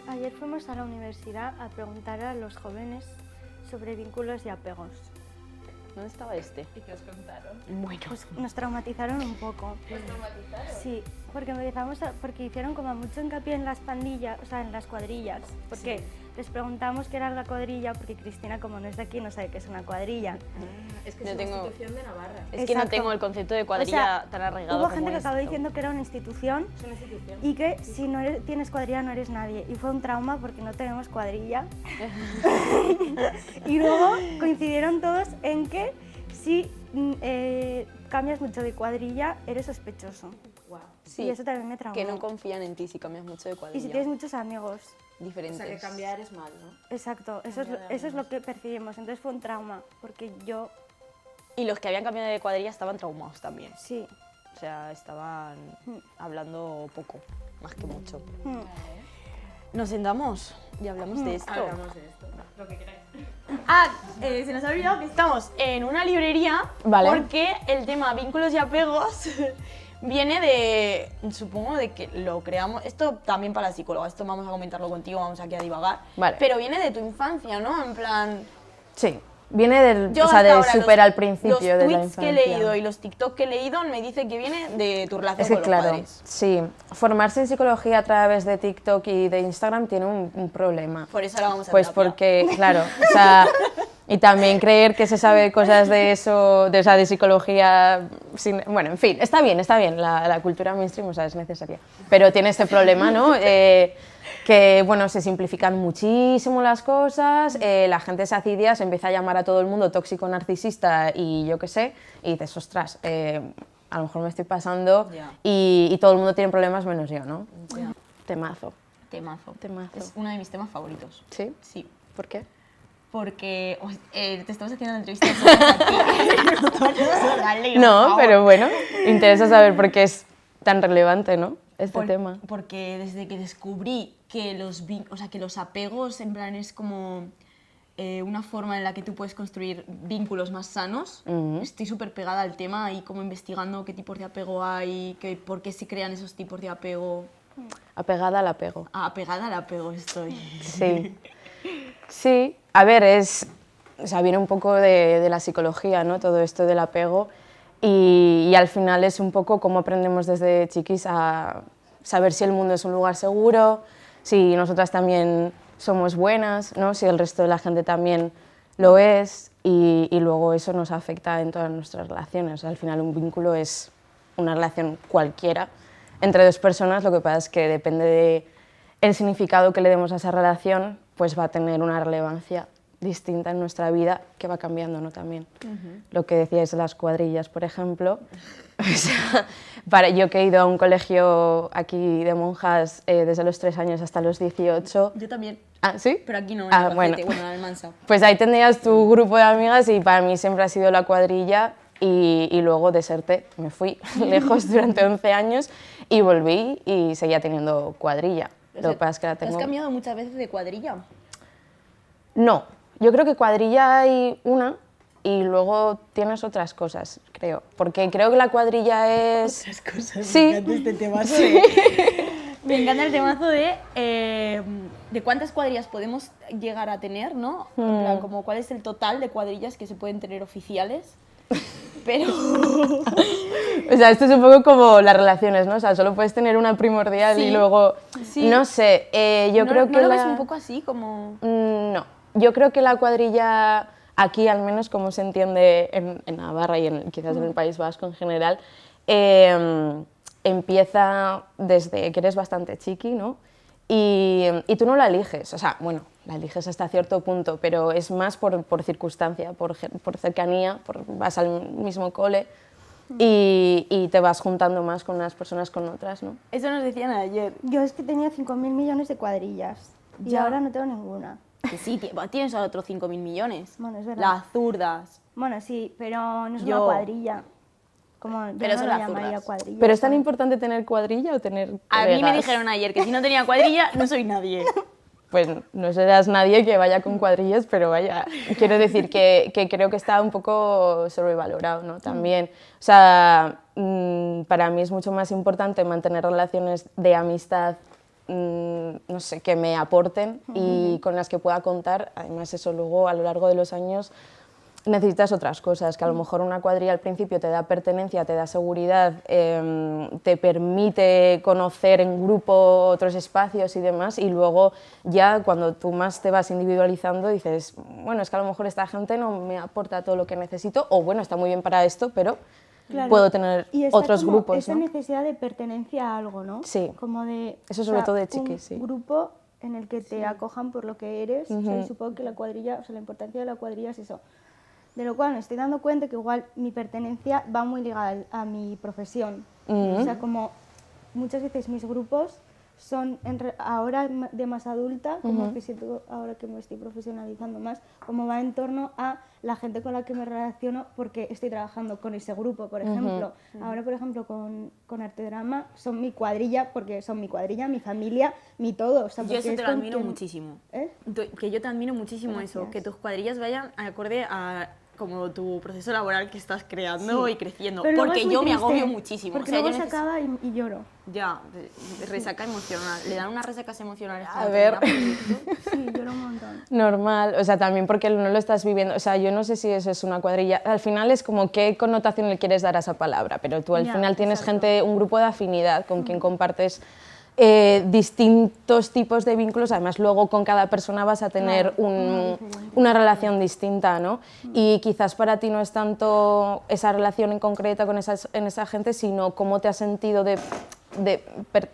Ayer fuimos a la universidad a preguntar a los jóvenes sobre vínculos y apegos. ¿Dónde estaba este? ¿Y qué os contaron? Bueno, Pues nos traumatizaron un poco. ¿Os traumatizaron? Sí, porque hicieron como mucho hincapié en las pandillas, o sea, en las cuadrillas. Porque les preguntamos qué era la cuadrilla, porque Cristina, como no es de aquí, no sabe qué es una cuadrilla. Es que No es tengo- una institución de Navarra. es que no Exacto. tengo el concepto de cuadrilla O sea, tan arraigado hubo como gente que acabó esto. diciendo que era una institución Es una institución. y que si no tienes cuadrilla no eres nadie. Y fue un trauma porque no tenemos cuadrilla. Y luego coincidieron todos en que si cambias mucho de cuadrilla, eres sospechoso. Wow. Sí, Y eso también me traumó. que no confían en ti si cambias mucho de cuadrilla. Y si tienes muchos amigos. O Diferentes. sea, que cambiar es mal, ¿no? Exacto, eso es lo que percibimos. Entonces fue un trauma, porque yo, Y los que habían cambiado de cuadrilla estaban traumados también. sí. O sea, estaban hablando poco, más que mucho. Mm. Nos sentamos y hablamos de esto. Hablamos de esto. Lo que queráis. Se nos ha olvidado que estamos en una librería Vale. porque el tema vínculos y apegos viene de, supongo, de que lo creamos, esto también para la psicóloga, esto vamos a comentarlo contigo, vamos aquí a divagar, Vale. pero viene de tu infancia, ¿no? En plan, Sí, viene del, yo o sea, hasta de ahora súper los- al principio los de la tweets infancia. que he leído y los TikTok que he leído me dice que viene de tu relación Es que con los claro, padres. sí, formarse en psicología a través de TikTok y de Instagram tiene un problema. Por eso ahora vamos a Pues terapia. porque, claro, o sea, y también creer que se sabe cosas de eso, o sea, de psicología, bueno, en fin, está bien, la cultura mainstream, o sea, es necesaria. Pero tiene este problema, ¿no? Que, bueno, se simplifican muchísimo las cosas, la gente se hace ideas, empieza a llamar a todo el mundo tóxico, narcisista y yo qué sé, y dices, ostras, a lo mejor me estoy pasando Ya. y todo el mundo tiene problemas menos yo, ¿no? Ya. Temazo. Temazo. Temazo. Es uno de mis temas favoritos. ¿Sí? Sí. ¿Por qué? Porque te estamos haciendo una entrevista a ti. No, pero bueno, interesa saber por qué es tan relevante, ¿no? Este tema. Porque desde que descubrí que que los apegos en plan es como una forma en la que tú puedes construir vínculos más sanos, estoy súper pegada al tema y como investigando qué tipos de apego hay, por qué se crean esos tipos de apego. Apegada al apego. Apegada al apego estoy. Sí. Sí, a ver, o sea, viene un poco de la psicología, ¿no? Todo esto del apego y al final es un poco cómo aprendemos desde chiquis a saber si el mundo es un lugar seguro, si nosotras también somos buenas, ¿no? Si el resto de la gente también lo es y luego eso nos afecta en todas nuestras relaciones. O sea, al final un vínculo es una relación cualquiera entre dos personas, lo que pasa es que depende del significado que le demos a esa relación, pues va a tener una relevancia distinta en nuestra vida que va cambiando, ¿no? También. Lo que decíais de las cuadrillas, por ejemplo. O sea, yo que he ido a un colegio aquí de monjas desde los 3 años hasta los 18. Yo también, ¿Ah, sí? pero aquí no, en Ah, Albacete, bueno. en Almansa. Pues ahí tenías tu grupo de amigas y para mí siempre ha sido la cuadrilla y luego deserté, me fui lejos durante 11 años y volví y seguía teniendo cuadrilla. Lo que pasa es que la tengo... ¿Has cambiado muchas veces de cuadrilla? No, yo creo que cuadrilla hay una y luego tienes otras cosas, creo. Porque creo que la cuadrilla es... Otras cosas. Sí. Me encanta este temazo me encanta el temazo de cuántas cuadrillas podemos llegar a tener, ¿no? En plan, como cuál es el total de cuadrillas que se pueden tener oficiales. Pero... O sea, esto es un poco como las relaciones, ¿no? O sea, solo puedes tener una primordial Sí, y luego... sí. No sé, yo creo que ¿No lo la... ves un poco así, como...? No, yo creo que la cuadrilla aquí, al menos como se entiende en Navarra y quizás en el País Vasco en general, empieza desde que eres bastante chiqui, ¿no? Y tú no la eliges, o sea, bueno, la eliges hasta cierto punto, pero es más por circunstancia, por cercanía, vas al mismo cole y te vas juntando más con unas personas con otras, ¿no? Eso nos decían ayer. Yo es que tenía 5.000 millones de cuadrillas y Ya. ahora no tengo ninguna. Que sí, tienes otros 5.000 millones. Bueno, es verdad. Las zurdas. Bueno, sí, pero no es Yo- una cuadrilla. Como yo Pero no son lo las llamaría zurdas. cuadrilla. Pero es tan ¿sabes? importante tener cuadrilla o tener A mí me colegas? dijeron ayer que si no tenía cuadrilla no soy nadie. pues no serás nadie que vaya con cuadrillas, pero vaya, quiero decir que creo que está un poco sobrevalorado, ¿no? También, o sea, para mí es mucho más importante mantener relaciones de amistad, no sé, que me aporten y con las que pueda contar. Además, eso luego a lo largo de los años necesitas otras cosas, que a lo mejor una cuadrilla al principio te da pertenencia, te da seguridad, te permite conocer en grupo otros espacios y demás, y luego ya cuando tú más te vas individualizando dices, bueno, es que a lo mejor esta gente no me aporta todo lo que necesito, o bueno, está muy bien para esto, pero Claro. puedo tener Y está otros como grupos, esa ¿no? necesidad de pertenencia a algo, ¿no? Sí. Como de... Eso sobre todo de chiquis, un sí. grupo en el que te acojan por lo que eres. O sea, y supongo que la cuadrilla, o sea, la importancia de la cuadrilla es eso. De lo cual me estoy dando cuenta que igual mi pertenencia va muy ligada a mi profesión. O sea, como muchas veces mis grupos son ahora de más adulta, como que siento ahora que me estoy profesionalizando más, como va en torno a la gente con la que me relaciono porque estoy trabajando con ese grupo, por ejemplo. Ahora, por ejemplo, con Arte Drama son mi cuadrilla, porque son mi cuadrilla, mi familia, mi todo. O sea, Yo porque eso es te lo con admiro quien- muchísimo. ¿Eh? Que yo te admiro muchísimo eso, Gracias. que tus cuadrillas vayan acorde a como tu proceso laboral que estás creando y creciendo. Pero luego Porque es muy yo me triste, agobio muchísimo. Porque o sea, luego yo se acaba y lloro. Ya, resaca emocional. Le dan unas resacas emocionales. A ver. Sí, lloro un montón. Normal, o sea, también porque no lo estás viviendo, o sea, yo no sé si eso es una cuadrilla, al final es como qué connotación le quieres dar a esa palabra, pero tú al Ya, final tienes exacto. gente, un grupo de afinidad con quien compartes distintos tipos de vínculos, además luego con cada persona vas a tener una relación distinta, ¿no? Y quizás para ti no es tanto esa relación en concreta con esa gente, sino cómo te has sentido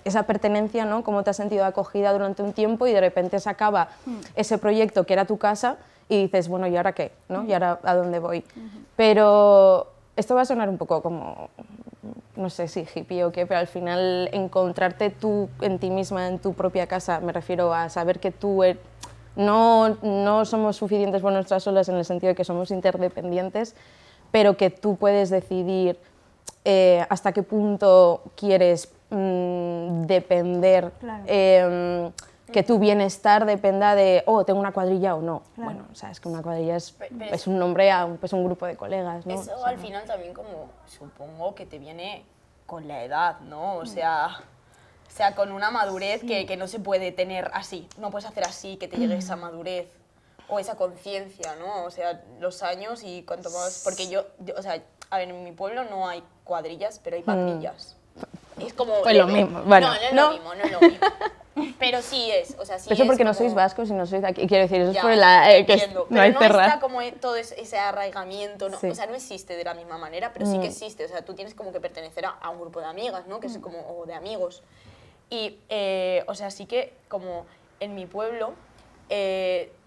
esa pertenencia, ¿no? Cómo te has sentido acogida durante un tiempo y de repente se acaba ese proyecto que era tu casa y dices, bueno, ¿y ahora qué? ¿No? ¿Y ahora a dónde voy? Pero esto va a sonar un poco como, no sé si hippie o qué, pero al final encontrarte tú en ti misma, en tu propia casa, me refiero a saber que tú no somos suficientes por nuestras solas en el sentido de que somos interdependientes, pero que tú puedes decidir hasta qué punto quieres depender, Claro. que tu bienestar dependa de, oh, tengo una cuadrilla o no. Claro. Bueno, o sea, es que una cuadrilla es Pero un nombre a pues, un grupo de colegas, ¿no? Eso O sea, al final también como supongo que te viene con la edad, ¿no? O sea, con una madurez que no se puede tener así. No puedes hacer así que te llegue esa madurez o esa conciencia, ¿no? O sea, los años y cuanto más... Porque o sea, a ver, en mi pueblo no hay cuadrillas, pero hay pandillas. Es como... Pues lo mismo, bueno, no es ¿no? lo mismo, no es lo mismo. Pero sí es, o sea, sí eso es porque no como- sois vascos y no sois de aquí. Quiero decir, eso Ya, es por la que entiendo, no hay pero cerrar. está como todo ese arraigamiento, ¿no? Sí. O sea, no existe de la misma manera, pero sí que existe. O sea, tú tienes como que pertenecer a un grupo de amigas, ¿no? Que es como, o de amigos. Y, o sea, sí que como en mi pueblo,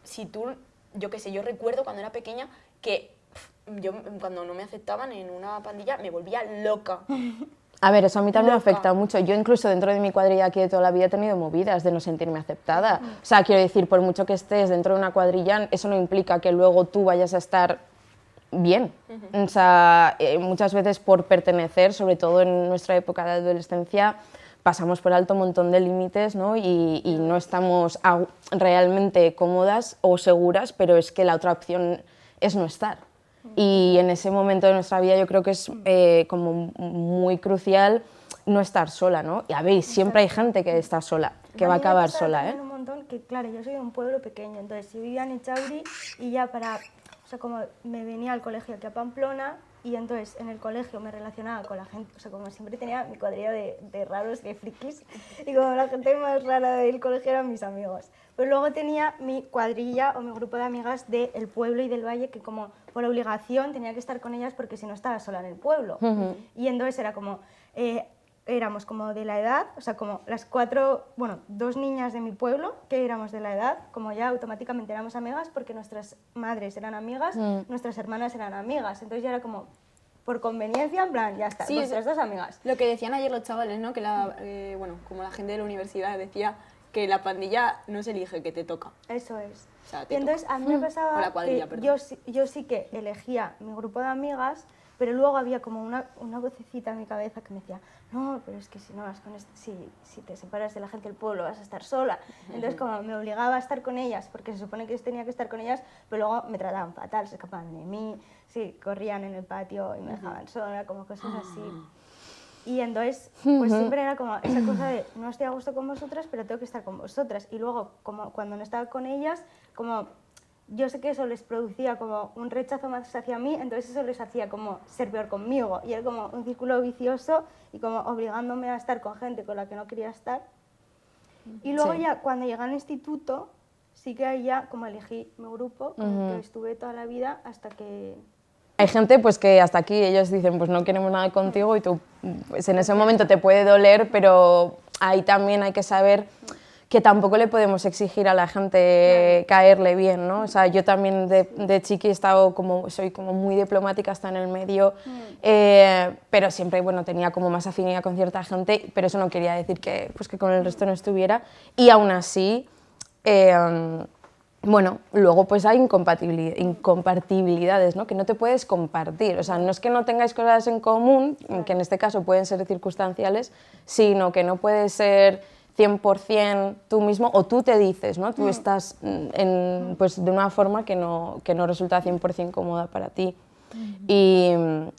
si tú, yo qué sé, yo recuerdo cuando era pequeña que yo cuando no me aceptaban en una pandilla me volvía loca. A ver, eso a mí también me Loca. afecta mucho. Yo incluso dentro de mi cuadrilla aquí de toda la vida he tenido movidas de no sentirme aceptada. O sea, quiero decir, por mucho que estés dentro de una cuadrilla, eso no implica que luego tú vayas a estar bien. O sea, muchas veces por pertenecer, sobre todo en nuestra época de adolescencia, pasamos por alto un montón de límites, ¿no? Y no estamos realmente cómodas o seguras, pero es que la otra opción es no estar. Y en ese momento de nuestra vida yo creo que es como muy crucial no estar sola, ¿no? Y a ver, siempre hay gente que está sola, que va a mí me acabar pasa sola, también un montón que, claro, yo soy de un pueblo pequeño, entonces yo vivía en Echauri y ya o sea, como me venía al colegio aquí a Pamplona y entonces en el colegio me relacionaba con la gente, o sea, como siempre tenía mi cuadrilla de raros, de frikis, y como la gente más rara del colegio eran mis amigos. Pero luego tenía mi cuadrilla o mi grupo de amigas del pueblo y del valle que como por obligación tenía que estar con ellas porque si no estaba sola en el pueblo. Y entonces era como... éramos como de la edad, o sea, como las dos niñas de mi pueblo que éramos de la edad, como ya automáticamente éramos amigas porque nuestras madres eran amigas, nuestras hermanas eran amigas, entonces ya era como por conveniencia, en plan, ya está, Sí, vuestras dos amigas. Lo que decían ayer los chavales, ¿no? Que bueno, como la gente de la universidad decía que la pandilla no se elige, que te toca. Eso es. O sea, te Y entonces toca. a mí me pasaba O la cuadrilla, que perdón. yo sí que elegía mi grupo de amigas, pero luego había como una vocecita en mi cabeza que me decía, no, pero es que si no vas con si te separas de la gente del pueblo vas a estar sola. Entonces como me obligaba a estar con ellas, porque se supone que tenía que estar con ellas, pero luego me trataban fatal, se escapaban de mí, sí, corrían en el patio y me dejaban sola, como cosas así. Y entonces, pues siempre era como esa cosa de no estoy a gusto con vosotras, pero tengo que estar con vosotras. Y luego, como cuando no estaba con ellas, como yo sé que eso les producía como un rechazo más hacia mí, entonces eso les hacía como ser peor conmigo. Y era como un círculo vicioso y como obligándome a estar con gente con la que no quería estar. Y luego ya cuando llegué al instituto, sí que ahí ya como elegí mi grupo, con el que estuve toda la vida hasta que... Hay gente pues que hasta aquí ellos dicen pues no queremos nada contigo y tú pues, en ese momento te puede doler, pero ahí también hay que saber que tampoco le podemos exigir a la gente caerle bien, ¿no? O sea, yo también de chiqui he estado soy como muy diplomática hasta en el medio, pero siempre, bueno, tenía como más afinidad con cierta gente, pero eso no quería decir que, pues, que con el resto no estuviera. Y aún así, bueno, luego pues hay incompatibilidades, ¿no? Que no te puedes compartir. O sea, no es que no tengáis cosas en común, que en este caso pueden ser circunstanciales, sino que no puedes ser 100% tú mismo, o tú te dices, ¿no? Tú estás pues, de una forma que no resulta 100% cómoda para ti. Y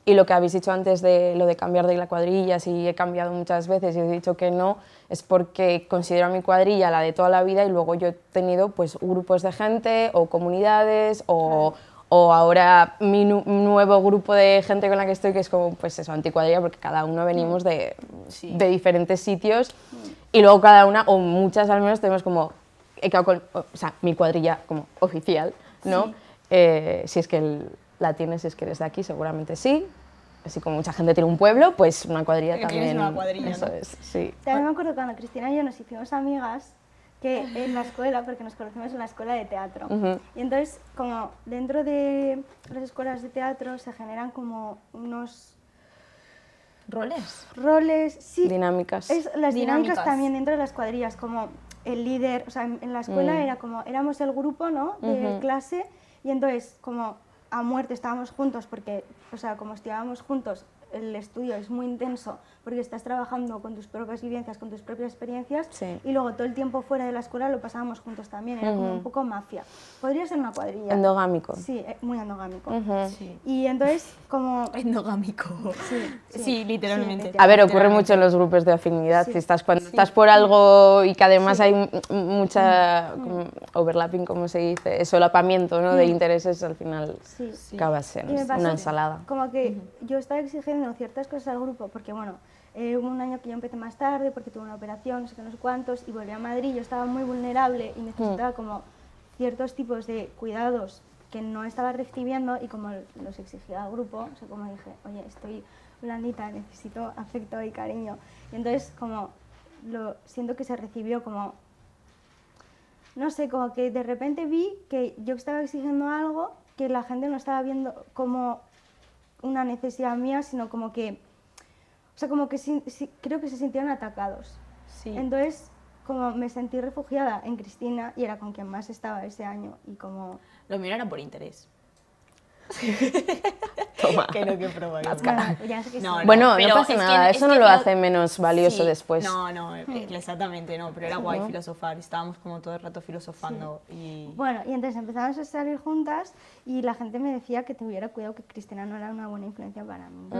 lo que habéis dicho antes de lo de cambiar de la cuadrilla, si he cambiado muchas veces y he dicho que no, es porque considero a mi cuadrilla la de toda la vida y luego yo he tenido pues, grupos de gente o comunidades o ahora mi nuevo grupo de gente con la que estoy, que es como pues eso, anticuadrilla, porque cada uno venimos de diferentes sitios y luego cada una, o muchas al menos, tenemos como, he quedado con, o sea, mi cuadrilla como oficial, ¿no? Si es que la tienes, si es que eres de aquí, seguramente sí. Así como mucha gente tiene un pueblo, pues una cuadrilla también. Tienes una cuadrilla, eso ¿no? es, sí. También me acuerdo cuando Cristina y yo nos hicimos amigas, que en la escuela, porque nos conocimos en la escuela de teatro. Y entonces, como dentro de las escuelas de teatro se generan como unos... ¿Roles? Sí. Dinámicas. Las dinámicas también dentro de las cuadrillas, como el líder, o sea, en la escuela era como, éramos el grupo, ¿no?, de clase, y entonces, como a muerte estábamos juntos, porque, o sea, como estudiábamos juntos, el estudio es muy intenso, porque estás trabajando con tus propias vivencias, con tus propias experiencias, y luego todo el tiempo fuera de la escuela lo pasábamos juntos también, era como un poco mafia. Podría ser una cuadrilla. Endogámico. Sí, muy endogámico. Y entonces, como... Endogámico. Sí, literalmente. A ver, ocurre mucho en los grupos de afinidad, que estás, cuando estás por algo y que además hay mucha overlapping, como se dice, solapamiento, ¿no? De intereses, al final acaba siendo una ensalada. Como que yo estaba exigiendo ciertas cosas al grupo, porque bueno, hubo un año que yo empecé más tarde porque tuve una operación, no sé qué, no sé cuántos, y volví a Madrid, yo estaba muy vulnerable y necesitaba como ciertos tipos de cuidados que no estaba recibiendo y como los exigía al grupo, o sea, como dije, oye, estoy blandita, necesito afecto y cariño. Y entonces como siento que se recibió como, no sé, como que de repente vi que yo estaba exigiendo algo que la gente no estaba viendo como una necesidad mía, sino como que, o sea, como que creo que se sintieron atacados. Entonces, como me sentí refugiada en Cristina y era con quien más estaba ese año y como... Lo mío era por interés. Toma. Que no, que probar. Ya sé que No, sí. Bueno, pero no pasa es que- nada, es eso que no lo no- hace menos valioso Sí, después. No, exactamente no, pero era guay filosofar, estábamos como todo el rato filosofando y... Bueno, y entonces empezamos a salir juntas y la gente me decía que tuviera cuidado, que Cristina no era una buena influencia para mí.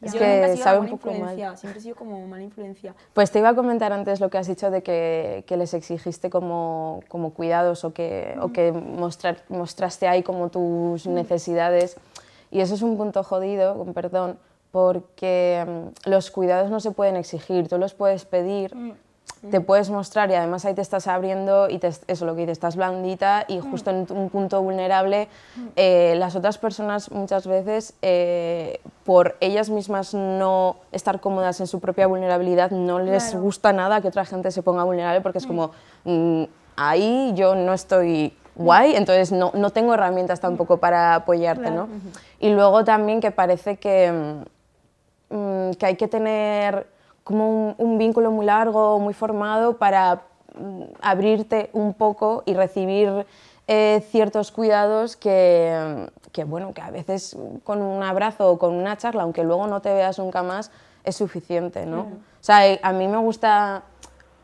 Es Yo nunca he que sido sabe una un buena poco mal. influencia, siempre he sido como mala influencia. Pues te iba a comentar antes lo que has dicho de que les exigiste como cuidados o que mostraste ahí como tus necesidades. Y eso es un punto jodido, con perdón, porque los cuidados no se pueden exigir, tú los puedes pedir, te puedes mostrar y además ahí te estás abriendo y eso lo que dices, estás blandita y justo en un punto vulnerable las otras personas muchas veces por ellas mismas no estar cómodas en su propia vulnerabilidad no les gusta nada que otra gente se ponga vulnerable porque es como ahí yo no estoy guay, entonces no tengo herramientas tampoco para apoyarte, ¿no? Y luego también que parece que hay que tener como un vínculo muy largo, muy formado para abrirte un poco y recibir ciertos cuidados que bueno, que a veces con un abrazo o con una charla, aunque luego no te veas nunca más, es suficiente, ¿no? O sea, a mí me gusta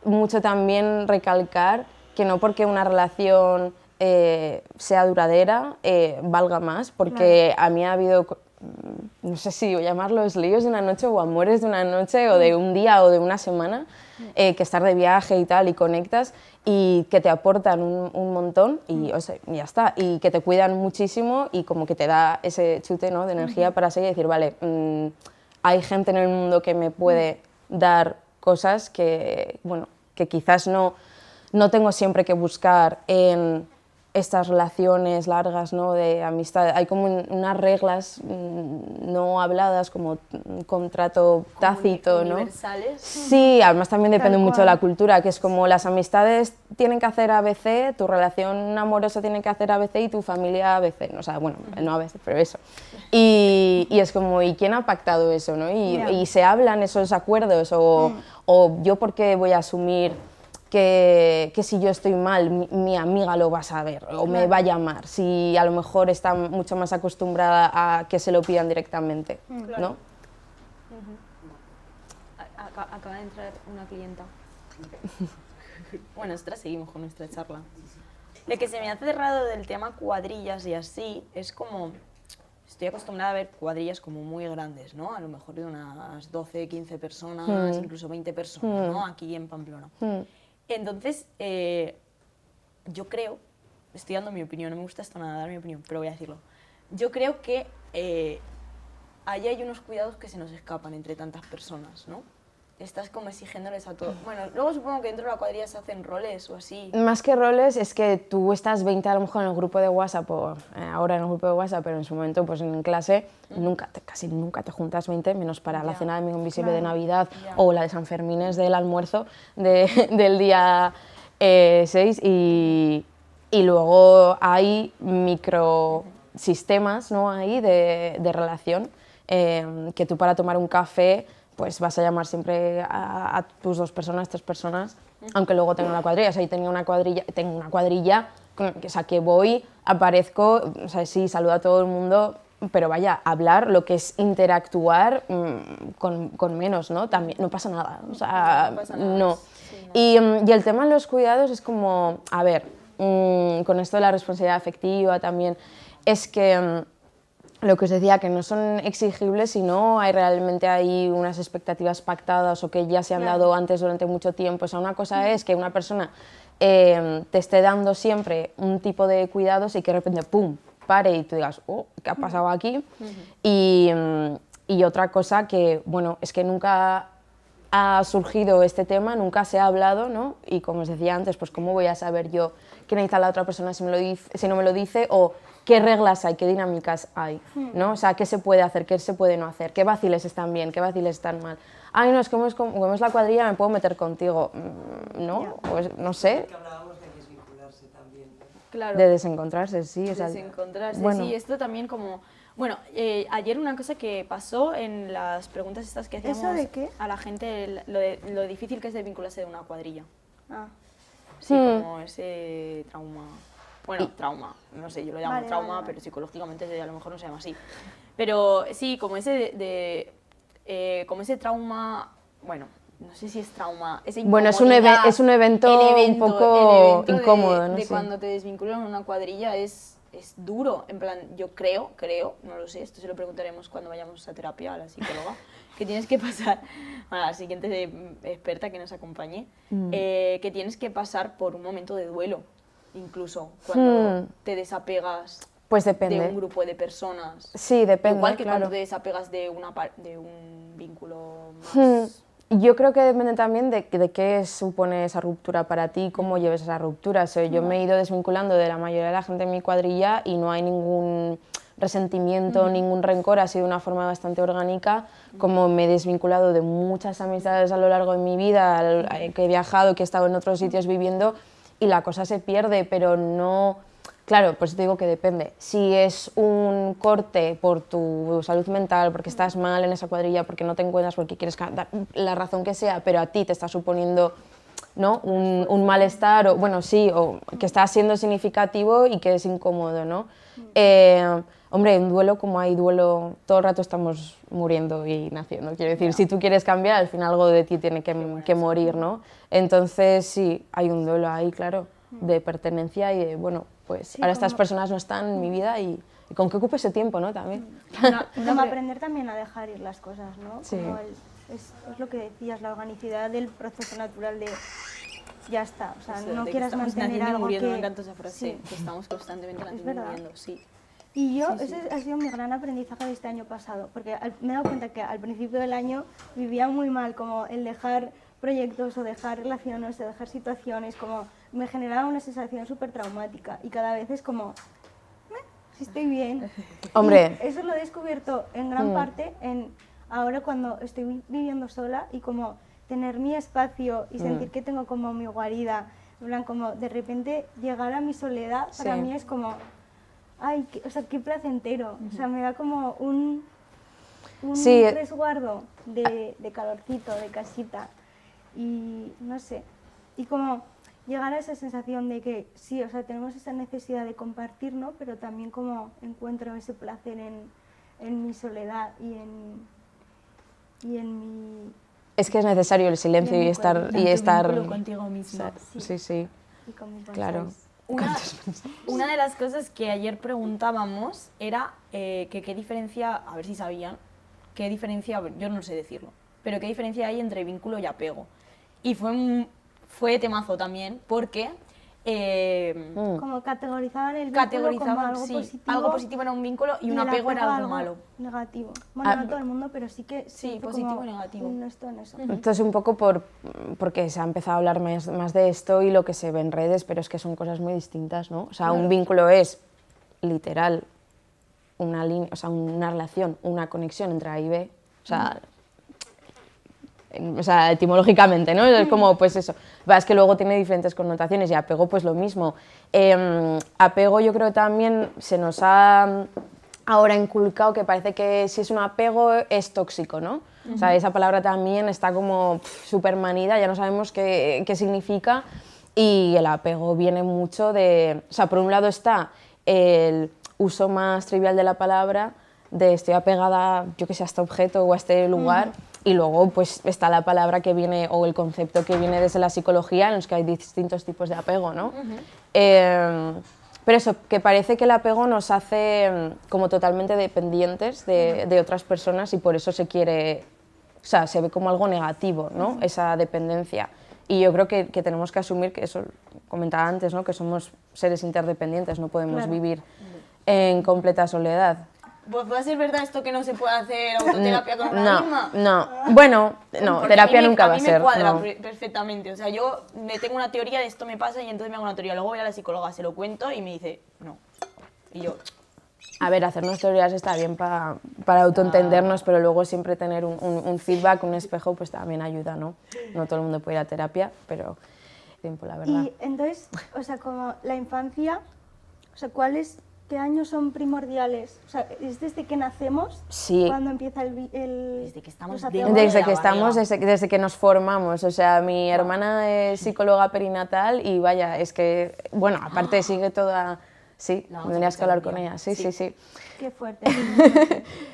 mucho también recalcar que no porque una relación sea duradera valga más, porque a mí ha habido, no sé si llamarlos líos de una noche o amores de una noche o de un día o de una semana, que estar de viaje y tal y conectas y que te aportan un montón y o sea, ya está, y que te cuidan muchísimo y como que te da ese chute, ¿no?, de energía para seguir y decir, vale, hay gente en el mundo que me puede dar cosas que, bueno, que quizás no tengo siempre que buscar en estas relaciones largas, ¿no?, de amistad. Hay como unas reglas no habladas, como un contrato tácito, ¿no? Universales. Sí, además también depende Tal mucho de la cual. cultura, que es como las amistades tienen que hacer ABC, tu relación amorosa tiene que hacer ABC y tu familia ABC. O sea, bueno, no ABC, pero eso. Y es como, ¿y quién ha pactado eso, no? Y se hablan esos acuerdos, o yo por qué voy a asumir que si yo estoy mal, mi amiga lo va a saber o me va a llamar, si a lo mejor está mucho más acostumbrada a que se lo pidan directamente, ¿no? Acaba de entrar una clienta. Bueno, nosotras seguimos con nuestra charla. Lo que se me hace raro del tema cuadrillas y así es como... Estoy acostumbrada a ver cuadrillas como muy grandes, ¿no? A lo mejor de unas 12, 15 personas, incluso 20 personas, ¿no? Aquí en Pamplona. Entonces, yo creo, estoy dando mi opinión, no me gusta esto nada dar mi opinión, pero voy a decirlo. Yo creo que ahí hay unos cuidados que se nos escapan entre tantas personas, ¿no? Estás como exigiéndoles a todos. Bueno, luego supongo que dentro de la cuadrilla se hacen roles o así. Más que roles, es que tú estás 20 a lo mejor en el grupo de WhatsApp, o ahora en el grupo de WhatsApp, pero en su momento pues en clase casi nunca te juntas 20, menos para la cena de Amigo Invisible de Navidad o la de San Fermín es del almuerzo del día 6 y luego hay microsistemas, ¿no?, ahí de relación, que tú para tomar un café pues vas a llamar siempre a tus 2 personas, 3 personas, aunque luego tenga una cuadrilla. O sea, yo tengo una cuadrilla, o sea, que voy, aparezco, o sea, sí, saludo a todo el mundo, pero vaya, hablar, lo que es interactuar con menos, ¿no? También, no pasa nada, o sea, no. Y el tema de los cuidados es como, a ver, con esto de la responsabilidad afectiva también, es que... lo que os decía, que no son exigibles si no hay realmente hay unas expectativas pactadas o que ya se han dado antes durante mucho tiempo. O sea, una cosa es que una persona te esté dando siempre un tipo de cuidados y que de repente, ¡pum!, pare y tú digas, oh, ¿qué ha pasado aquí? Y otra cosa que, bueno, es que nunca ha surgido este tema, nunca se ha hablado, ¿no? Y como os decía antes, pues ¿cómo voy a saber yo qué necesita la otra persona si no me lo dice? O qué reglas hay, qué dinámicas hay, ¿no? O sea, qué se puede hacer, qué se puede no hacer, qué vaciles están bien, qué vaciles están mal. Ay, no, es como es la cuadrilla, me puedo meter contigo, ¿no? Pues no sé. Que hablábamos de desvincularse también, ¿no? Claro. De desencontrarse, sí. O sea, Desencontrarse, bueno. sí, esto también como... Bueno, ayer una cosa que pasó en las preguntas estas que hacíamos ¿Eso de qué? a la gente, lo difícil que es desvincularse de una cuadrilla. Ah, Sí, como ese trauma. Bueno, trauma, no sé, yo lo llamo Vale, trauma, vale. pero psicológicamente a lo mejor no se llama así. Pero sí, como ese como ese trauma, bueno, no sé si es trauma, esa Bueno, es un evento un poco incómodo, ¿no? de Sí. cuando te desvinculan en una cuadrilla es duro, en plan, yo creo, no lo sé, esto se lo preguntaremos cuando vayamos a terapia a la psicóloga, que tienes que pasar, a la siguiente experta que nos acompañe, que tienes que pasar por un momento de duelo, incluso cuando te desapegas Pues depende. de un grupo de personas. Sí, depende, Igual que claro. cuando te desapegas de un vínculo más... Yo creo que depende también de qué supone esa ruptura para ti, cómo lleves esa ruptura. O sea, yo me he ido desvinculando de la mayoría de la gente en mi cuadrilla y no hay ningún resentimiento, ningún rencor, ha sido una forma bastante orgánica, como me he desvinculado de muchas amistades a lo largo de mi vida, que he viajado, que he estado en otros sitios viviendo y la cosa se pierde, pero no... Claro, pues te digo que depende. Si es un corte por tu salud mental, porque estás mal en esa cuadrilla, porque no te encuentras, porque quieres dar la razón que sea, pero a ti te está suponiendo, ¿no?, un malestar, o bueno, sí, o que está siendo significativo y que es incómodo, ¿no? Hombre, en duelo, como hay duelo, todo el rato estamos muriendo y naciendo. Quiero decir, si tú quieres cambiar, al final algo de ti tiene que morir, ¿no? Entonces, sí, hay un duelo ahí, claro, de pertenencia y de, bueno, pues Sí, ahora estas como- personas no están en mi vida y con qué ocupe ese tiempo, ¿no? También. Como aprender también a dejar ir las cosas, ¿no? Sí. Como es lo que decías, la organicidad del proceso natural de ya está, o sea, Eso, no de que quieras estamos mantener naciendo y algo muriendo, que... me encanta esa frase, Sí. que estamos constantemente naciendo y verdad. muriendo, sí. Y yo, ese ha sido mi gran aprendizaje de este año pasado, porque me he dado cuenta que al principio del año vivía muy mal, como el dejar proyectos o dejar relaciones o dejar situaciones, como me generaba una sensación súper traumática y cada vez es como, si estoy bien. Hombre. Y eso lo he descubierto en gran parte ahora cuando estoy viviendo sola y como tener mi espacio y sentir que tengo como mi guarida, en plan, como de repente llegar a mi soledad, para Sí. mí es como, ay, o sea, qué placentero, o sea, me da como un Sí. resguardo de calorcito, de casita y no sé, y como llegar a esa sensación de que sí, o sea, tenemos esa necesidad de compartir, ¿no? Pero también como encuentro ese placer en mi soledad y en mi... Es que es necesario el silencio Y en y mi estar... cuerpo. Y estar vínculo contigo misma. Sí, sí, y con mi claro. Una de las cosas que ayer preguntábamos era que qué diferencia, a ver si sabían, qué diferencia, yo no sé decirlo, pero qué diferencia hay entre vínculo y apego. Y fue temazo también, porque Como categorizaban el vínculo como categorizaban, algo sí, positivo. algo positivo era un vínculo y un el apego era algo malo. negativo. Bueno, Ah, no todo el mundo, pero sí que Sí, fue positivo como y negativo. un esto en eso. Esto es un poco porque se ha empezado a hablar más de esto y lo que se ve en redes, pero es que son cosas muy distintas, ¿no? O sea, un vínculo es literal una línea, o sea, una relación, una conexión entre A y B, o sea, etimológicamente, ¿no? Es como, pues eso. Es que luego tiene diferentes connotaciones y apego, pues lo mismo. Apego yo creo también se nos ha ahora inculcado que parece que si es un apego es tóxico, ¿no? O sea, esa palabra también está como súper manida, ya no sabemos qué significa y el apego viene mucho de... O sea, por un lado está el uso más trivial de la palabra, de estoy apegada, yo que sé, a este objeto o a este lugar, y luego pues está la palabra que viene, o el concepto que viene desde la psicología, en los que hay distintos tipos de apego, ¿no? Pero eso, que parece que el apego nos hace como totalmente dependientes de otras personas y por eso se quiere, o sea, se ve como algo negativo, ¿no? Esa dependencia. Y yo creo que tenemos que asumir que eso, comentaba antes, ¿no? Que somos seres interdependientes, no podemos vivir en completa soledad. Pues puede ser verdad esto que no se puede hacer autoterapia con una misma. No, bueno, no, Porque terapia a mí nunca va a A mí ser. me cuadra no. perfectamente. O sea, yo me tengo una teoría de esto me pasa y entonces me hago una teoría. Luego voy a la psicóloga, se lo cuento y me dice, no. Y yo, A ver, hacernos teorías está bien para autoentendernos, pero luego siempre tener un feedback, un espejo, pues también ayuda, ¿no? No todo el mundo puede ir a terapia, pero tiempo, la verdad. Y entonces, o sea, como la infancia, o sea, ¿qué años son primordiales? O sea, ¿es desde que nacemos? Sí. Cuando empieza el Desde que estamos los dentro apegos? de Desde la que estamos, barriga. desde que nos formamos, o sea, mi hermana es psicóloga perinatal y vaya, es que, bueno, aparte sigue toda, sí, La vamos a tendrías que escuchar hablar un con día. ella, sí, sí, sí. Qué fuerte.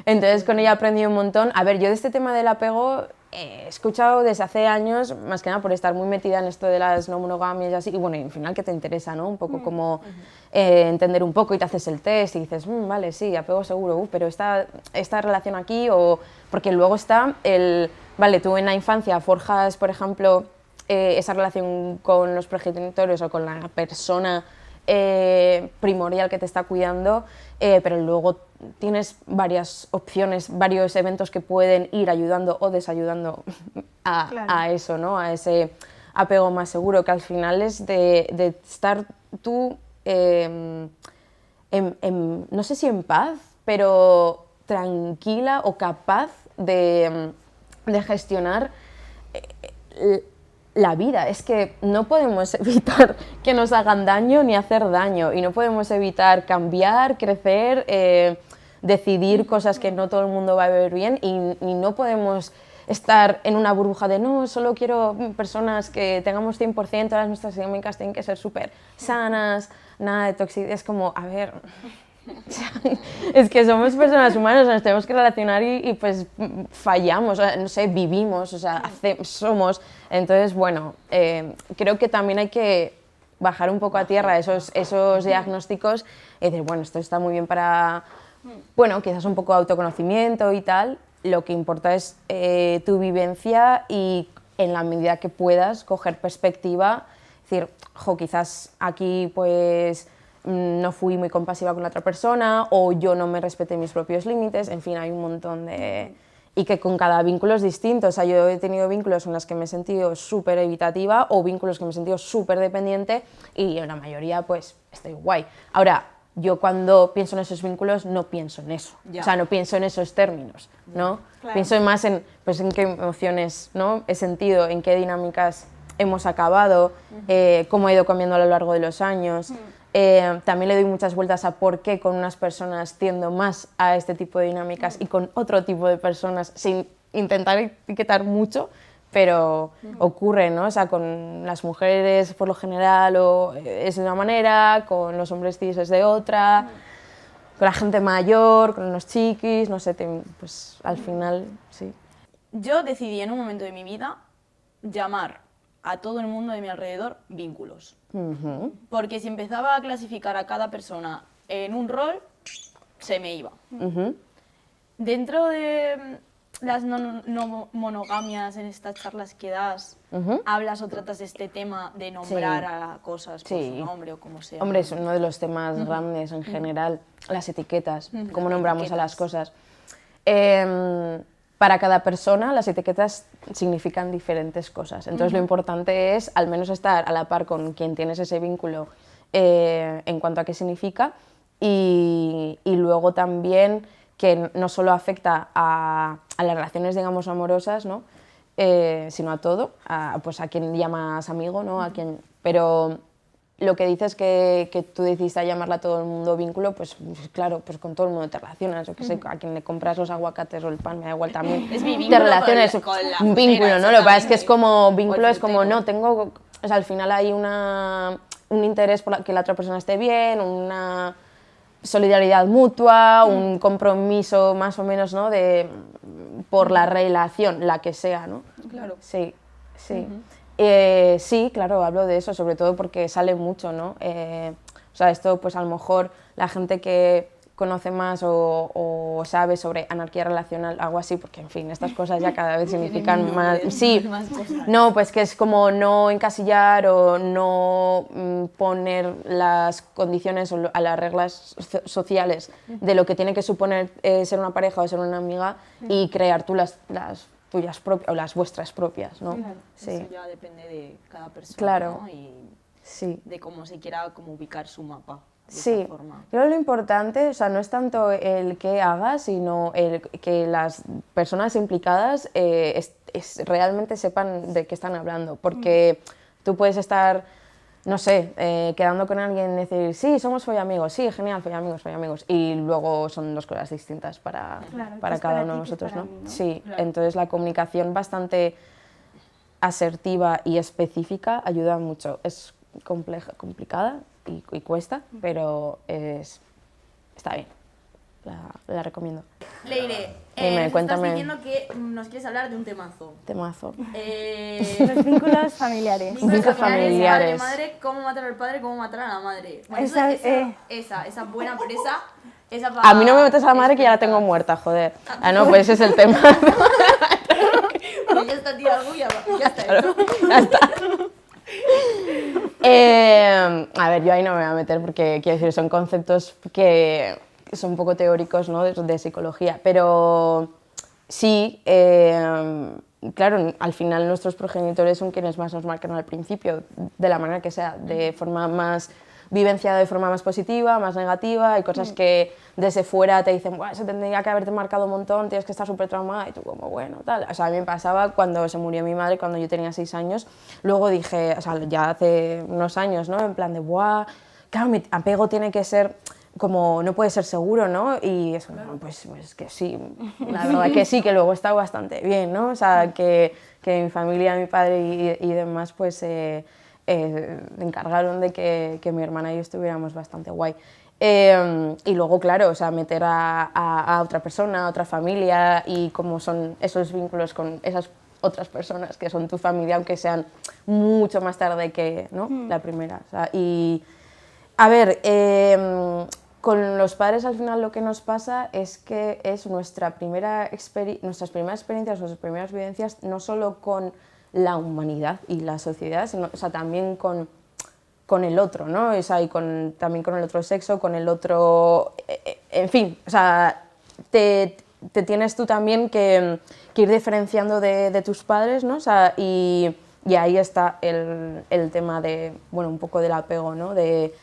Entonces con ella aprendí un montón. A ver, yo de este tema del apego he escuchado desde hace años, más que nada por estar muy metida en esto de las no monogamias y así, y bueno, y al final que te interesa, ¿no? Un poco como entender un poco y te haces el test y dices, vale, sí, apego seguro, pero esta relación aquí, o porque luego está vale, tú en la infancia forjas, por ejemplo, esa relación con los progenitores o con la persona primordial que te está cuidando, pero luego tienes varias opciones, varios eventos que pueden ir ayudando o desayudando a eso, ¿no? A ese apego más seguro, que al final es de estar tú, no sé si en paz, pero tranquila o capaz de gestionar la vida. Es que no podemos evitar que nos hagan daño ni hacer daño, y no podemos evitar cambiar, crecer, decidir cosas que no todo el mundo va a ver bien, y no podemos estar en una burbuja de no, solo quiero personas que tengamos 100%, todas nuestras dinámicas tienen que ser súper sanas, nada de toxicidad. Es como, a ver, Es que somos personas humanas, nos tenemos que relacionar y pues fallamos, o sea, no sé, vivimos, o sea, somos. Entonces, bueno, creo que también hay que bajar un poco a tierra esos diagnósticos y decir, bueno, esto está muy bien para, bueno, quizás un poco de autoconocimiento y tal. Lo que importa es tu vivencia y en la medida que puedas coger perspectiva, decir, jo, quizás aquí pues no fui muy compasiva con la otra persona o yo no me respeté mis propios límites, en fin, hay un montón de... Y que con cada vínculo es distinto, o sea, yo he tenido vínculos en los que me he sentido súper evitativa o vínculos que me he sentido súper dependiente y en la mayoría pues estoy guay. Ahora, yo cuando pienso en esos vínculos no pienso en eso, Ya. o sea, no pienso en esos términos, ¿no? Claro. Pienso más en, pues, en qué emociones, ¿no? He sentido, en qué dinámicas hemos acabado, cómo ha ido cambiando a lo largo de los años. También le doy muchas vueltas a por qué con unas personas tiendo más a este tipo de dinámicas y con otro tipo de personas, sin intentar etiquetar mucho, pero ocurre, ¿no? O sea, con las mujeres por lo general es de una manera, con los hombres cis es de otra, con la gente mayor, con los chiquis, no sé, pues al final, sí. Yo decidí en un momento de mi vida llamar a todo el mundo de mi alrededor vínculos. Porque si empezaba a clasificar a cada persona en un rol, se me iba. Dentro de las no monogamias, en estas charlas que das, hablas o tratas este tema de nombrar Sí. a cosas por Sí. su nombre o como sea. Hombre, es uno de los temas grandes en general, las etiquetas, cómo nombramos a las cosas. Para cada persona las etiquetas significan diferentes cosas, entonces lo importante es al menos estar a la par con quien tienes ese vínculo en cuanto a qué significa y luego también que no solo afecta a las relaciones, digamos, amorosas, ¿no? Sino a todo, pues a quien llamas amigo, ¿no? A quien, pero lo que dices que tú decidiste llamarla a todo el mundo vínculo, pues claro, pues con todo el mundo te relacionas, yo qué sé, a quien le compras los aguacates o el pan, me da igual también, Es mi te vínculo relacionas, con la un frutera, vínculo, ¿no? Lo que pasa es que es exactamente. como, O el vínculo es como, frutero. no, tengo, o sea, al final hay un interés por que la otra persona esté bien, una solidaridad mutua, un compromiso más o menos, ¿no? Por la relación, la que sea, ¿no? Claro. Sí, sí. Sí, claro, hablo de eso, sobre todo porque sale mucho, ¿no? O sea, esto, pues a lo mejor la gente que conoce más o sabe sobre anarquía relacional, algo así, porque en fin, estas cosas ya cada vez significan más... Sí, más cosas. no, pues que es como no encasillar o no poner las condiciones o a las reglas sociales de lo que tiene que suponer ser una pareja o ser una amiga y crear tú las tuyas propias o las vuestras propias, ¿no? Sí, Eso ya depende de cada persona, Claro. ¿no? Y sí. de cómo se quiera como ubicar su mapa. De Sí, esa forma. creo que lo importante, o sea, no es tanto el que hagas, sino el que las personas implicadas realmente sepan de qué están hablando, porque tú puedes estar, no sé, quedando con alguien y decir, sí, somos follamigos, sí, genial, follamigos, y luego son dos cosas distintas para, Claro, para que es cada para uno de ti, que es nosotros, para ¿no? mí, ¿no? Sí, Claro. entonces la comunicación bastante asertiva y específica ayuda mucho. Es complicada y cuesta, pero está bien. La recomiendo. Leire, Dime, nos cuéntame. estás diciendo que nos quieres hablar de un temazo. Temazo. Los vínculos familiares. Vínculos familiares. Padre, cómo matar al padre, cómo matar a la madre. Bueno, Esa- esa buena presa, esa A mí no me metes a la madre que ya la tengo muerta, joder. Ah, no, pues ese es el tema. Pues ya está, tía, algo ya está. Claro, ya está. A ver, yo ahí no me voy a meter porque, quiero decir, son conceptos que son un poco teóricos, ¿no? de psicología, pero sí, claro, al final nuestros progenitores son quienes más nos marcan al principio, de la manera que sea, de forma más vivenciada, de forma más positiva, más negativa, hay cosas que desde fuera te dicen, "Buah, eso tendría que haberte marcado un montón, tienes que estar súper traumada", y tú como, bueno, tal. O sea, a mí me pasaba cuando se murió mi madre, cuando yo tenía 6 años, luego dije, o sea, ya hace unos años, ¿no? En plan de, "Buah, claro, mi apego tiene que ser como, no puede ser seguro, ¿no?" Y eso, no, pues que sí, la verdad que sí, que luego está bastante bien, ¿no? O sea, que mi familia, mi padre y demás, pues encargaron de que mi hermana y yo estuviéramos bastante guay. Y luego, claro, o sea, meter a otra persona, a otra familia y cómo son esos vínculos con esas otras personas que son tu familia, aunque sean mucho más tarde que, ¿no? La primera. O sea, y, a ver, con los padres al final lo que nos pasa es que es nuestras primeras experiencias, nuestras primeras vivencias, no solo con la humanidad y la sociedad, sino, o sea, también con el otro, ¿no? O sea, y también con el otro sexo, con el otro... en fin, o sea, te tienes tú también que ir diferenciando de tus padres, ¿no? O sea, y ahí está el tema de, bueno, un poco del apego, ¿no? De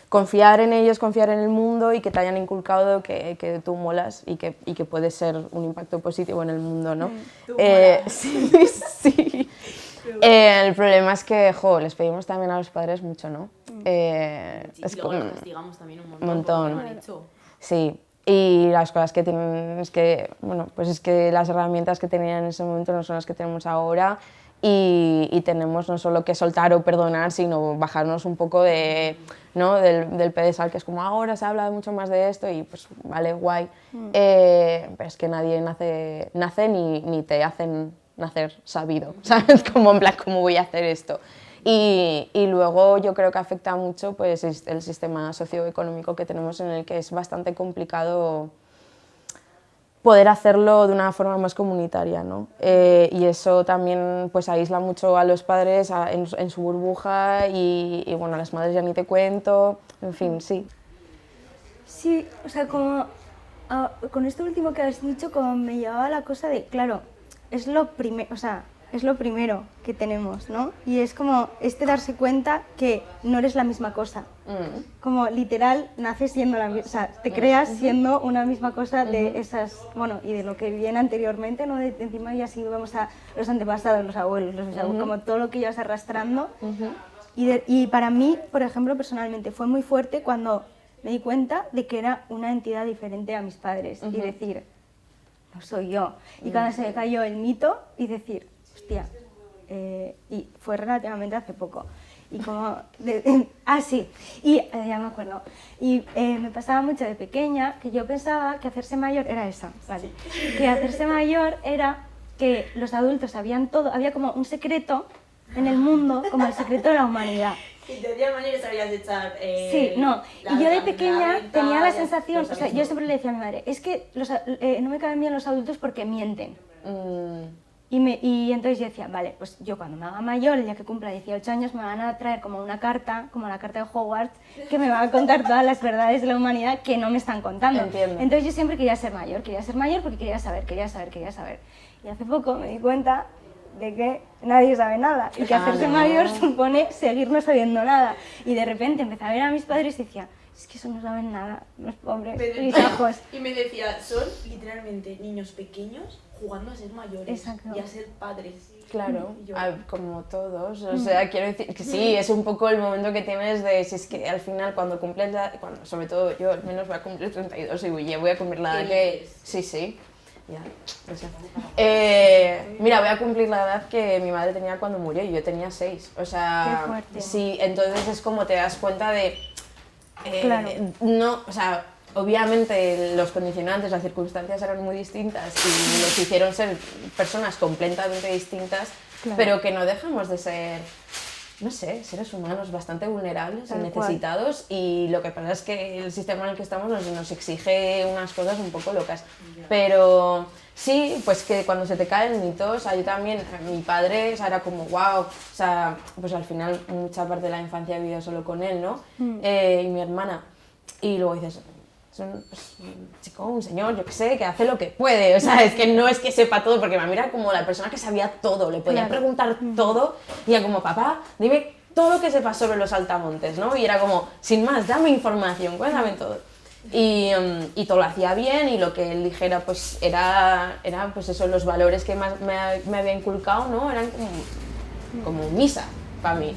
confiar en ellos, confiar en el mundo y que te hayan inculcado que tú molas y que puedes ser un impacto positivo en el mundo, ¿no? Sí, sí. El problema es que, les pedimos también a los padres mucho, ¿no? Y luego los castigamos también un montón. Porque lo han hecho. Sí, y las cosas que tienen es que, bueno, pues es que las herramientas que tenían en ese momento no son las que tenemos ahora y tenemos no solo que soltar o perdonar, sino bajarnos un poco ¿no? del pedestal, que es como ahora se habla mucho más de esto y pues vale, guay, pero es que nadie nace ni te hacen nacer sabido, ¿sabes? Como en plan, ¿cómo voy a hacer esto? Y luego yo creo que afecta mucho pues, el sistema socioeconómico que tenemos, en el que es bastante complicado poder hacerlo de una forma más comunitaria, ¿no? Y eso también pues, aísla mucho a los padres en su burbuja y bueno, a las madres ya ni te cuento, en fin, sí. Sí, o sea, como con esto último que has dicho, como me llevaba la cosa de, claro, es lo primero que tenemos, ¿no? Y es como darse cuenta que no eres la misma cosa. Como literal, naces siendo la misma, o sea, te creas siendo una misma cosa de esas, bueno, y de lo que viene anteriormente, ¿no? Encima ya si vamos a los antepasados, los abuelos, los bisabuelos, como todo lo que llevas arrastrando. Y para mí, por ejemplo, personalmente, fue muy fuerte cuando me di cuenta de que era una entidad diferente a mis padres y decir, no soy yo. Y cuando se me cayó el mito y decir, hostia, y fue relativamente hace poco. Y como, sí, y ya me acuerdo. Y me pasaba mucho de pequeña que yo pensaba que hacerse mayor era esa, ¿vale? Que hacerse mayor era que los adultos sabían todo, había como un secreto en el mundo, como el secreto de la humanidad. Y de 10 maneras sabías echar... Sí, no. Y yo de pequeña tenía la sensación, o sea, yo siempre le decía a mi madre, es que no me caben bien los adultos porque mienten. Y entonces yo decía, vale, pues yo cuando me haga mayor, el día que cumpla 18 años, me van a traer como una carta, como la carta de Hogwarts, que me va a contar todas las verdades de la humanidad que no me están contando. Entiendo. Entonces yo siempre quería ser mayor porque quería saber. Y hace poco me di cuenta de que nadie sabe nada y que hacerse mayor supone seguir no sabiendo nada. Y de repente empecé a ver a mis padres y decía, es que eso no saben nada, los pobres hijos. Y me decía, son literalmente niños pequeños jugando a ser mayores. Exacto. Y a ser padres. Claro, Y yo, como todos, o sea, quiero decir que sí, es un poco el momento que tienes de, si es que al final cuando cumples sobre todo yo al menos voy a cumplir 32 y ya voy a cumplir la edad que... Sí, ya, o sea. Mira, voy a cumplir la edad que mi madre tenía cuando murió y yo tenía 6, o sea... Qué fuerte. Sí, entonces es como te das cuenta de... Claro. No, o sea, obviamente los condicionantes, las circunstancias eran muy distintas y nos hicieron ser personas completamente distintas, claro, pero que no dejamos de ser, no sé, seres humanos bastante vulnerables y necesitados, y lo que pasa es que el sistema en el que estamos nos exige unas cosas un poco locas, pero sí, pues que cuando se te caen mitos, o sea, yo también, mi padre, o sea, era como wow, o sea, pues al final mucha parte de la infancia he vivido solo con él, ¿no? Y mi hermana, y luego dices, es un chico, un señor, yo qué sé, que hace lo que puede, o sea, es que no es que sepa todo, porque me mira como la persona que sabía todo, le podía preguntar todo, y era como, papá, dime todo lo que sepas sobre los saltamontes, ¿no? Y era como, sin más, dame información, cuéntame todo. Y todo lo hacía bien, y lo que él dijera pues era pues eso, los valores que más me había inculcado, ¿no? Eran como misa para mí,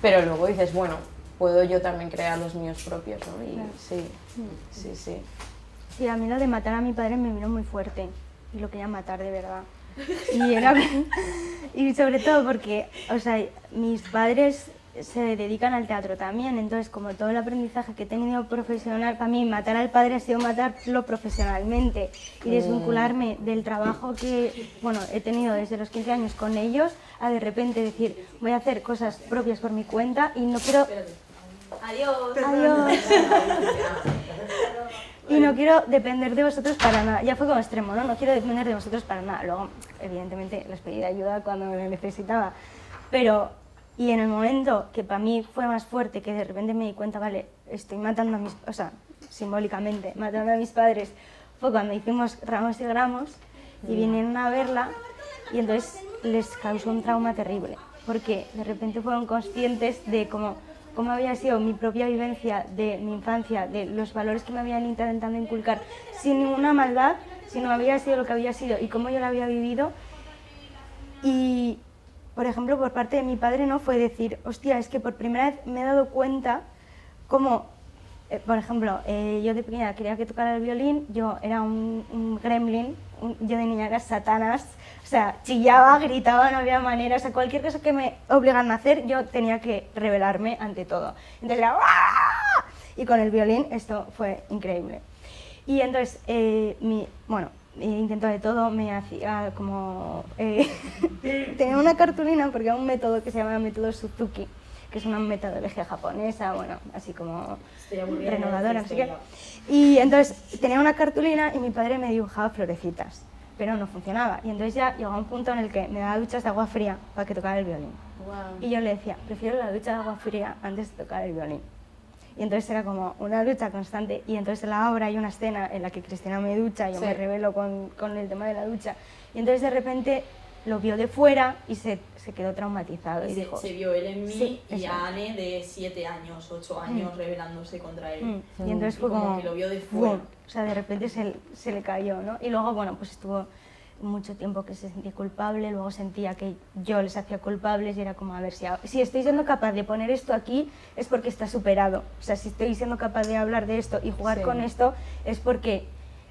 pero luego dices, bueno, puedo yo también crear los míos propios, ¿no? Y sí. Sí, a mí lo de matar a mi padre me vino muy fuerte y lo quería matar de verdad. Y sobre todo porque, o sea, mis padres se dedican al teatro también, entonces como todo el aprendizaje que he tenido profesional, para mí matar al padre ha sido matarlo profesionalmente y desvincularme del trabajo que bueno, he tenido desde los 15 años con ellos a de repente decir voy a hacer cosas propias por mi cuenta y no quiero... Adiós. Y no quiero depender de vosotros para nada. Ya fue como extremo, ¿no? No quiero depender de vosotros para nada. Luego, evidentemente, les pedí ayuda cuando me necesitaba. Pero, y en el momento que para mí fue más fuerte, que de repente me di cuenta, vale, estoy matando a mis... O sea, simbólicamente, matando a mis padres, fue cuando hicimos Ramos y Gramos y vinieron a verla y entonces les causó un trauma terrible. Porque de repente fueron conscientes de cómo había sido mi propia vivencia de mi infancia, de los valores que me habían intentado inculcar sin ninguna maldad, sino había sido lo que había sido y cómo yo lo había vivido. Y, por ejemplo, por parte de mi padre no fue decir, hostia, es que por primera vez me he dado cuenta cómo, por ejemplo, yo de pequeña quería que tocara el violín, yo era un gremlin, yo de niña era Satanás, o sea, chillaba, gritaba, no había manera, o sea, cualquier cosa que me obligaran a hacer, yo tenía que rebelarme ante todo. Entonces era ¡ah! Y con el violín esto fue increíble. Y entonces, bueno, intento de todo, me hacía como... tenía una cartulina, porque era un método que se llama método Suzuki, que es una metodología japonesa, bueno, así como renovadora, no sé qué. Y entonces tenía una cartulina y mi padre me dibujaba florecitas, pero no funcionaba. Y entonces ya llegó un punto en el que me daba duchas de agua fría para que tocara el violín. Wow. Y yo le decía, prefiero la ducha de agua fría antes de tocar el violín. Y entonces era como una lucha constante. Y entonces en la obra hay una escena en la que Cristina me ducha, yo me rebelo con el tema de la ducha. Y entonces de repente lo vio de fuera y se quedó traumatizado. Y dijo, se vio él en mí sí, y a Anne de 7 años, 8 años rebelándose contra él. Y entonces fue como que lo vio de fuera. O sea, de repente se le cayó, ¿no? Y luego, bueno, pues estuvo mucho tiempo que se sentía culpable, luego sentía que yo les hacía culpables y era como, a ver, si estoy siendo capaz de poner esto aquí es porque está superado. O sea, si estoy siendo capaz de hablar de esto y jugar con esto es porque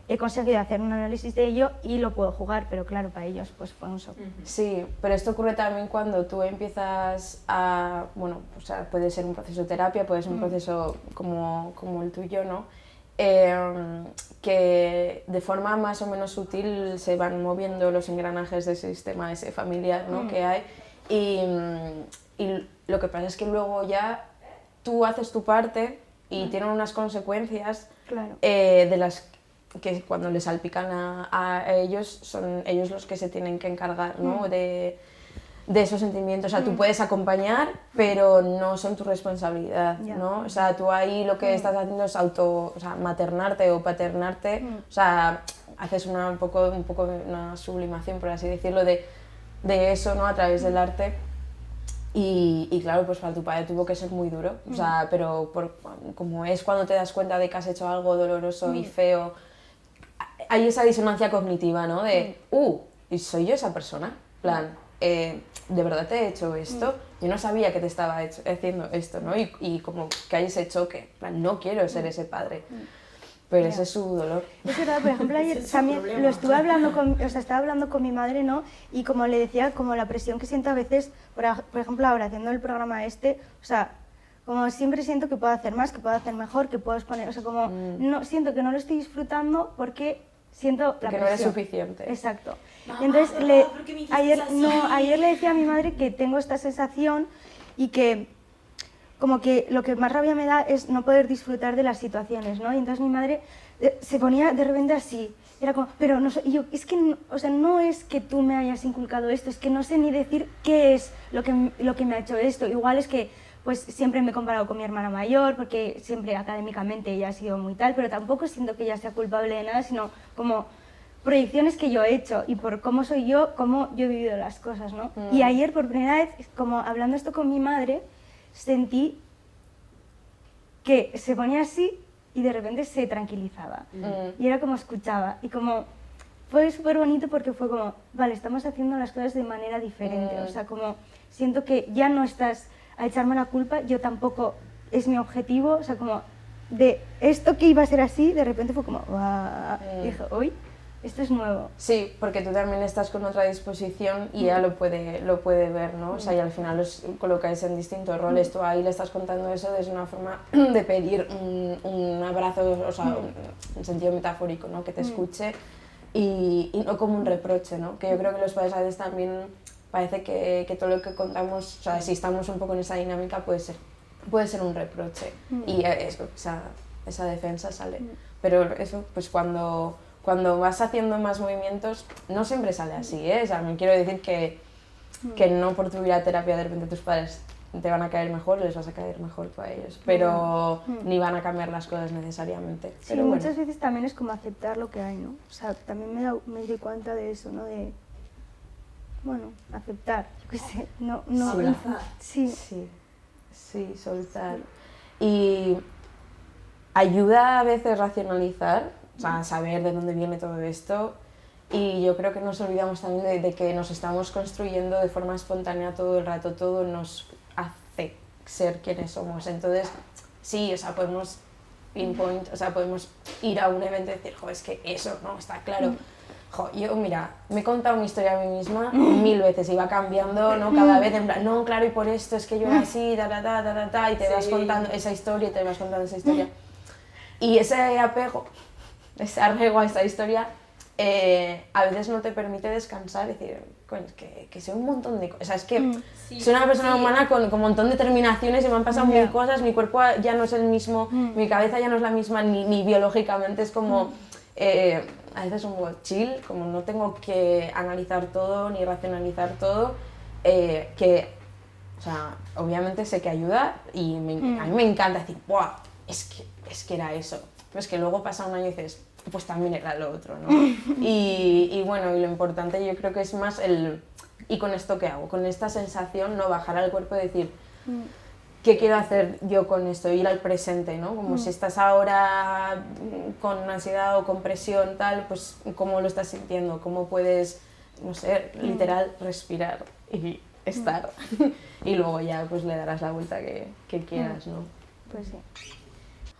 he conseguido hacer un análisis de ello y lo puedo jugar, pero claro, para ellos pues fue un shock. Sí, pero esto ocurre también cuando tú empiezas a, bueno, o sea, puede ser un proceso de terapia, puede ser un proceso como el tuyo, ¿no? Que de forma más o menos sutil se van moviendo los engranajes del sistema ese familiar, ¿no? Que hay y lo que pasa es que luego ya tú haces tu parte y tienen unas consecuencias de las que cuando les salpican a ellos, son ellos los que se tienen que encargar, ¿no? de esos sentimientos. O sea, tú puedes acompañar, pero no son tu responsabilidad, ¿no? O sea, tú ahí lo que estás haciendo es maternarte o paternarte, o sea, haces un poco una sublimación, por así decirlo, de eso, ¿no? A través del arte. Y claro, pues para tu padre tuvo que ser muy duro, o sea, pero como es cuando te das cuenta de que has hecho algo doloroso y feo, hay esa disonancia cognitiva, ¿no? De, ¿y soy yo esa persona? Plan, ¿de verdad te he hecho esto? Yo no sabía que te estaba haciendo esto, ¿no? Y como que hay ese choque, plan, no quiero ser ese padre. Pero ese es su dolor. Es verdad, por ejemplo, ayer también lo estuve hablando estaba hablando con mi madre, ¿no? Y como le decía, como la presión que siento a veces, por ejemplo, ahora haciendo el programa o sea, como siempre siento que puedo hacer más, que puedo hacer mejor, que puedo exponer, o sea, como no, siento que no lo estoy disfrutando porque siento la presión. Que no eres suficiente. Exacto. Y entonces ayer le decía a mi madre que tengo esta sensación y que como que lo que más rabia me da es no poder disfrutar de las situaciones, ¿no? Y entonces mi madre se ponía de repente así, era como, pero no sé, y yo, es que, o sea, no es que tú me hayas inculcado esto, es que no sé ni decir qué es lo que me ha hecho esto. Igual es que pues siempre me he comparado con mi hermana mayor, porque siempre académicamente ella ha sido muy tal, pero tampoco siento que ella sea culpable de nada, sino como proyecciones que yo he hecho y por cómo soy yo, cómo yo he vivido las cosas, ¿no? Y ayer por primera vez, como hablando esto con mi madre, sentí que se ponía así y de repente se tranquilizaba. Y era como escuchaba y como fue súper bonito porque fue como, vale, estamos haciendo las cosas de manera diferente, o sea, como siento que ya no estás a echarme la culpa, yo tampoco es mi objetivo, o sea, como de esto que iba a ser así, de repente fue como, dije, uy, esto es nuevo. Sí, porque tú también estás con otra disposición y ella lo puede ver, ¿no? O sea, y al final os colocáis en distintos roles. Tú ahí le estás contando eso desde una forma de pedir un abrazo, o sea, en sentido metafórico, ¿no? Que te escuche y no como un reproche, ¿no? Que yo creo que los padres a veces también parece que todo lo que contamos, o sea, si estamos un poco en esa dinámica puede ser un reproche y eso, esa defensa sale. Pero eso, pues cuando vas haciendo más movimientos, no siempre sale así, ¿eh? O sea, me quiero decir que no por tu ir a terapia de repente tus padres te van a caer mejor, les vas a caer mejor tú a ellos, pero ni van a cambiar las cosas necesariamente. Sí, Pero bueno. muchas veces también es como aceptar lo que hay, ¿no? O sea, también me di cuenta de eso, ¿no? De, bueno, aceptar, yo qué sé, no, sí. Sí, soltar. Y ayuda a veces racionalizar, o sea, saber de dónde viene todo esto. Y yo creo que nos olvidamos también de que nos estamos construyendo de forma espontánea todo el rato, todo nos hace ser quienes somos. Entonces, sí, o sea, podemos pinpoint, o sea, podemos ir a un evento y decir, jo, es que eso, ¿no? Está claro. Jo, yo, mira, me he contado mi historia a mí misma 1000 veces, iba cambiando, ¿no? Cada vez, en plan, no, claro, y por esto es que yo era así, y te vas contando esa historia, y te vas contando esa historia. Y ese apego, ese arraigo a esa historia, a veces no te permite descansar y decir, coño, que sé un montón de cosas. O sea, es que soy una persona humana con un montón de terminaciones y me han pasado mil cosas, mi cuerpo ya no es el mismo, mi cabeza ya no es la misma, ni biológicamente, es como... a veces un poco chill, como no tengo que analizar todo ni racionalizar todo, o sea, obviamente sé que ayuda y a mí me encanta decir, ¡buah! Es que era eso. Pero es que luego pasa un año y dices, pues también era lo otro, ¿no? Y bueno, y lo importante yo creo que es más ¿y con esto qué hago? Con esta sensación, no bajar al cuerpo y decir, ¿qué quiero hacer yo con esto? Ir al presente, ¿no? Como si estás ahora con ansiedad o con presión, tal, pues ¿cómo lo estás sintiendo? ¿Cómo puedes, no sé, literal, respirar y estar? Y luego ya pues le darás la vuelta que quieras, ¿no? Pues sí.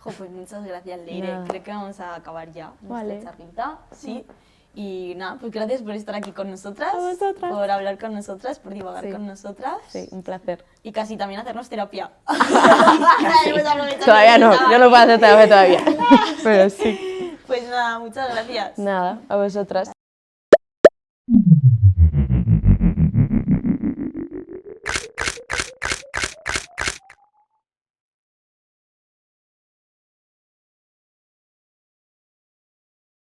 Jo, pues muchas gracias, Leire. Nada. Creo que vamos a acabar ya Vale. nuestra charlita. Sí. Y nada, pues gracias por estar aquí con nosotras, A vosotras. por hablar con nosotras, por divagar Sí. con nosotras. Sí, un placer. Y casi también hacernos terapia. Todavía no, yo no puedo hacer terapia todavía. Pero sí. Pues nada, muchas gracias. Nada, a vosotras.